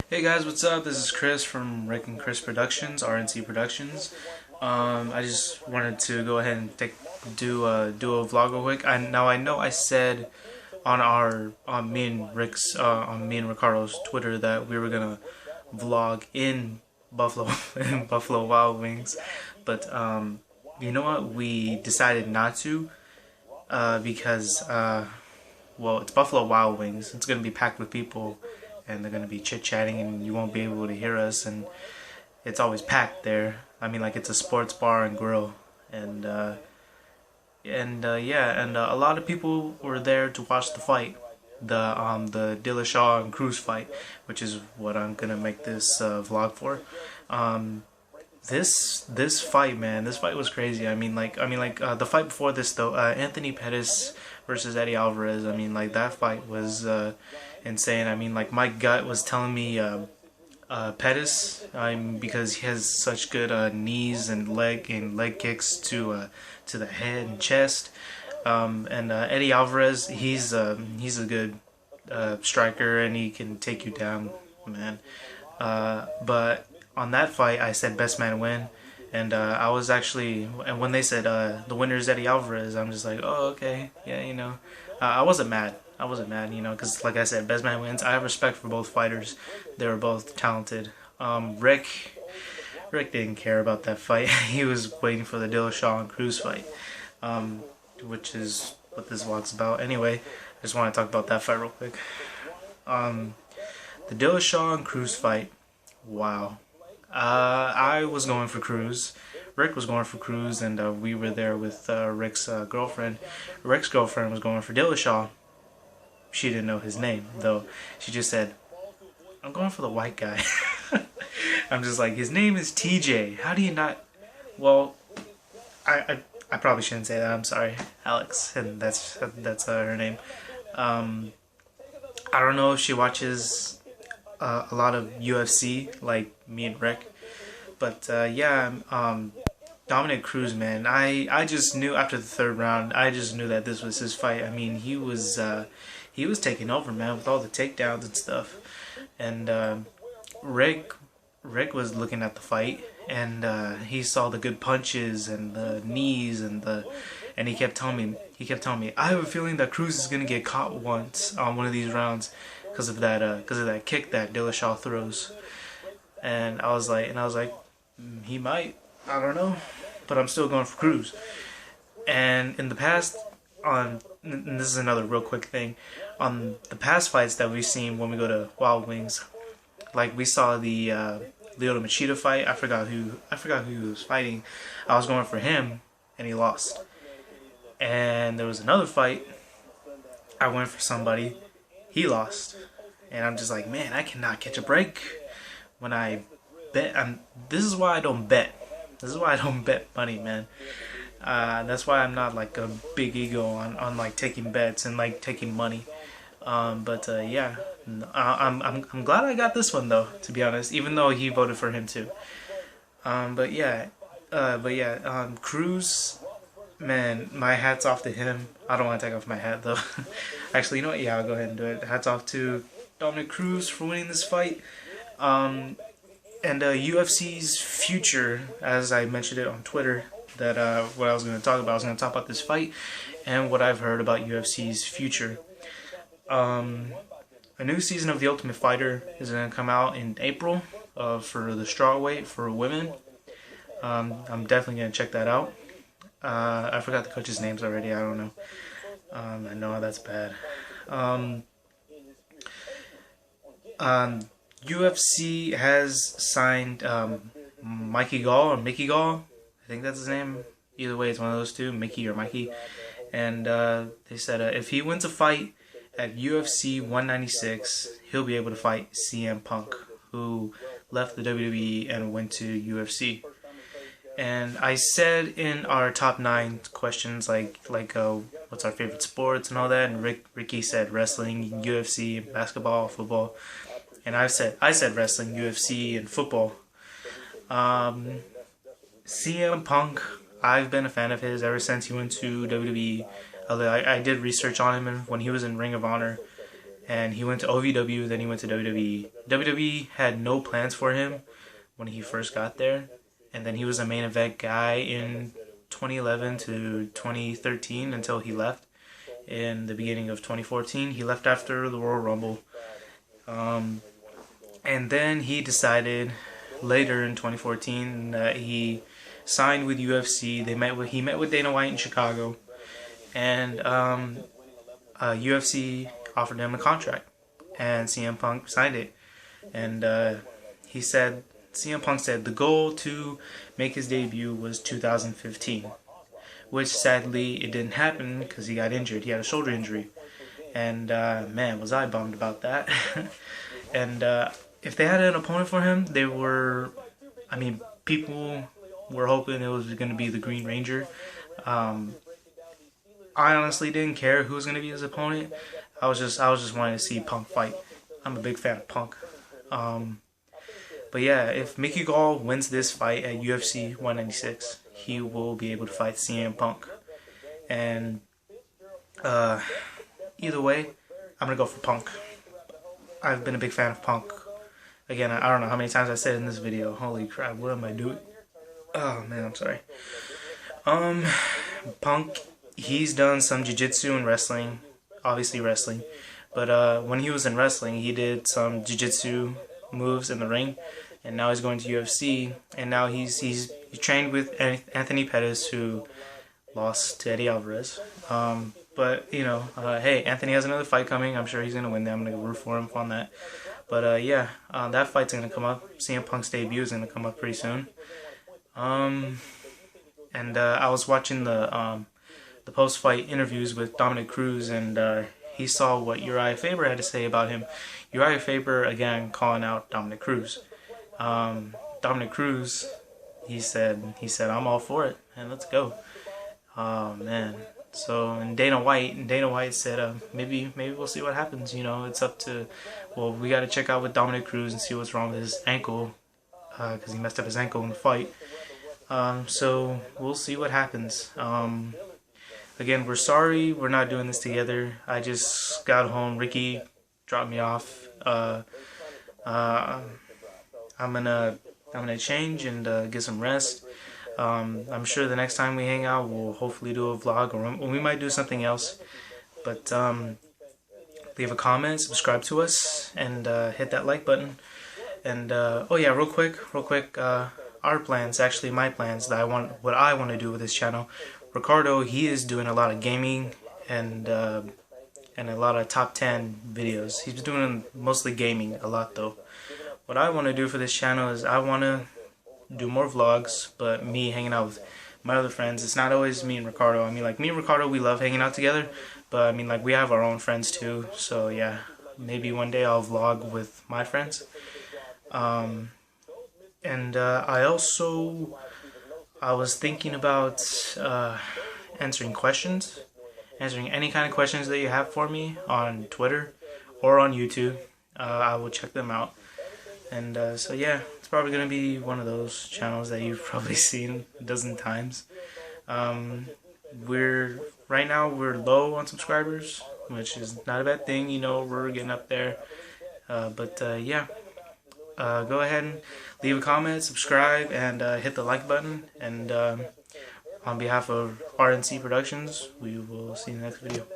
Hey guys, what's up? This is Chris from Rick and Chris Productions, RNC Productions. I just wanted to go ahead and do a vlog real quick. I know I said on me and Ricardo's Twitter that we were gonna vlog in Buffalo in Buffalo Wild Wings, but you know what? We decided not to because well, it's Buffalo Wild Wings. It's gonna be packed with people, and they're gonna be chit chatting, and you won't be able to hear us. And it's always packed there. I mean, like it's a sports bar and grill, and yeah, and a lot of people were there to watch the fight, the Dillashaw and Cruz fight, which is what I'm gonna make this vlog for. Um, this fight, man, this fight was crazy. The fight before this though, Anthony Pettis versus Eddie Alvarez. I mean, like that fight was insane. I mean, like my gut was telling me Pettis, because he has such good knees and leg kicks to the head and chest. And Eddie Alvarez, he's a good striker, and he can take you down, man. But on that fight, I said best man win, and I was actually, and when they said the winner is Eddie Alvarez, I'm just like, oh, okay, yeah, you know. I wasn't mad. You know, because like I said, best man wins. I have respect for both fighters. They were both talented. Rick didn't care about that fight. He was waiting for the Dillashaw and Cruz fight, which is what this vlog's about. Anyway, I just want to talk about that fight real quick. The Dillashaw and Cruz fight. Wow. I was going for Cruz. Rick was going for Cruz, and we were there with Rick's girlfriend. Rick's girlfriend was going for Dillashaw. She didn't know his name, though. She just said, I'm going for the white guy. I'm just like, his name is TJ. How do you not... Well, I probably shouldn't say that. I'm sorry. Alex, and that's her name. I don't know if she watches a lot of UFC, like me and Rick. But yeah, Dominic Cruz, man. I just knew after the third round, I just knew that this was his fight. I mean, he was taking over, man, with all the takedowns and stuff. And Rick was looking at the fight, and he saw the good punches and the knees and he kept telling me, I have a feeling that Cruz is gonna get caught once on one of these rounds because of that kick that Dillashaw throws. And I was like, he might. I don't know, but I'm still going for Cruz. And in the past, and this is another real quick thing, on the past fights that we've seen when we go to Wild Wings, like we saw the Lyoto Machida fight. I forgot who he was fighting. I was going for him, and he lost. And there was another fight. I went for somebody. He lost. And I'm just like, man, I cannot catch a break when I bet. This is why I don't bet. This is why I don't bet money, man. That's why I'm not like a big ego on like taking bets and like taking money. But yeah, I'm glad I got this one though, to be honest. Even though he voted for him too. But yeah, Cruz, man, my hat's off to him. I don't want to take off my hat though. Actually, you know what? Yeah, I'll go ahead and do it. Hats off to Dominic Cruz for winning this fight. And UFC's future, as I mentioned it on Twitter, that what I was going to talk about. I was going to talk about this fight and what I've heard about UFC's future. A new season of The Ultimate Fighter is going to come out in April for the strawweight for women. I'm definitely going to check that out. I forgot the coaches' names already. I don't know. I know that's bad. UFC has signed Mikey Gall or Mickey Gall. I think that's his name. Either way, it's one of those two, Mickey or Mikey. And they said if he wins a fight at UFC 196, he'll be able to fight CM Punk, who left the WWE and went to UFC. And I said in our top 9 questions, like what's our favorite sports and all that, and Ricky said wrestling, UFC, basketball, football. And I said wrestling, UFC, and football. CM Punk, I've been a fan of his ever since he went to WWE. I did research on him when he was in Ring of Honor, and he went to OVW, then he went to WWE. WWE had no plans for him when he first got there, and then he was a main event guy in 2011 to 2013 until he left in the beginning of 2014. He left after the Royal Rumble, and then he decided later in 2014 that he signed with UFC. He met with Dana White in Chicago, and UFC offered him a contract, and CM Punk signed it. And CM Punk said the goal to make his debut was 2015, which sadly it didn't happen because he got injured. He had a shoulder injury, and man, was I bummed about that. And if they had an opponent for him, people were hoping it was going to be the Green Ranger. I honestly didn't care who was going to be his opponent. I was just wanting to see Punk fight. I'm a big fan of Punk. But yeah, if Mickey Gall wins this fight at UFC 196, he will be able to fight CM Punk. And either way, I'm going to go for Punk. I've been a big fan of Punk. Again, I don't know how many times I said in this video. Holy crap, what am I doing? Oh man, I'm sorry. Punk, he's done some jiu-jitsu and wrestling. Obviously wrestling. But when he was in wrestling, he did some jiu-jitsu moves in the ring. And now he's going to UFC. And now he trained with Anthony Pettis, who lost to Eddie Alvarez. But, you know, hey, Anthony has another fight coming. I'm sure he's going to win that. I'm going to root for him on that. But, yeah, that fight's going to come up. CM Punk's debut is going to come up pretty soon. I was watching the post-fight interviews with Dominic Cruz, and he saw what Uriah Faber had to say about him. Uriah Faber, again, calling out Dominic Cruz. Dominic Cruz, he said, I'm all for it, and let's go. Oh, man. So, and Dana White said, maybe we'll see what happens. You know, it's up to, well, we got to check out with Dominic Cruz and see what's wrong with his ankle, because he messed up his ankle in the fight. So we'll see what happens. Again, we're sorry we're not doing this together. I just got home. Ricky dropped me off. I'm gonna change and get some rest. I'm sure the next time we hang out, we'll hopefully do a vlog, or we might do something else. But leave a comment, subscribe to us, and hit that like button. And oh yeah, real quick, our plans, actually my plans, what I want to do with this channel. Ricardo, he is doing a lot of gaming and a lot of top 10 videos. He's doing mostly gaming a lot though. What I want to do for this channel is I want to do more vlogs, but me hanging out with my other friends. It's not always me and Ricardo. I mean, like, me and Ricardo, we love hanging out together, but I mean, like, we have our own friends too. So yeah, maybe one day I'll vlog with my friends. I was thinking about answering any kind of questions that you have for me on Twitter or on YouTube. I will check them out. And so yeah, it's probably going to be one of those channels that you've probably seen a dozen times. Right now we're low on subscribers, which is not a bad thing. You know, we're getting up there. Yeah. Go ahead and leave a comment, subscribe, and hit the like button. And on behalf of RNC Productions, we will see you in the next video.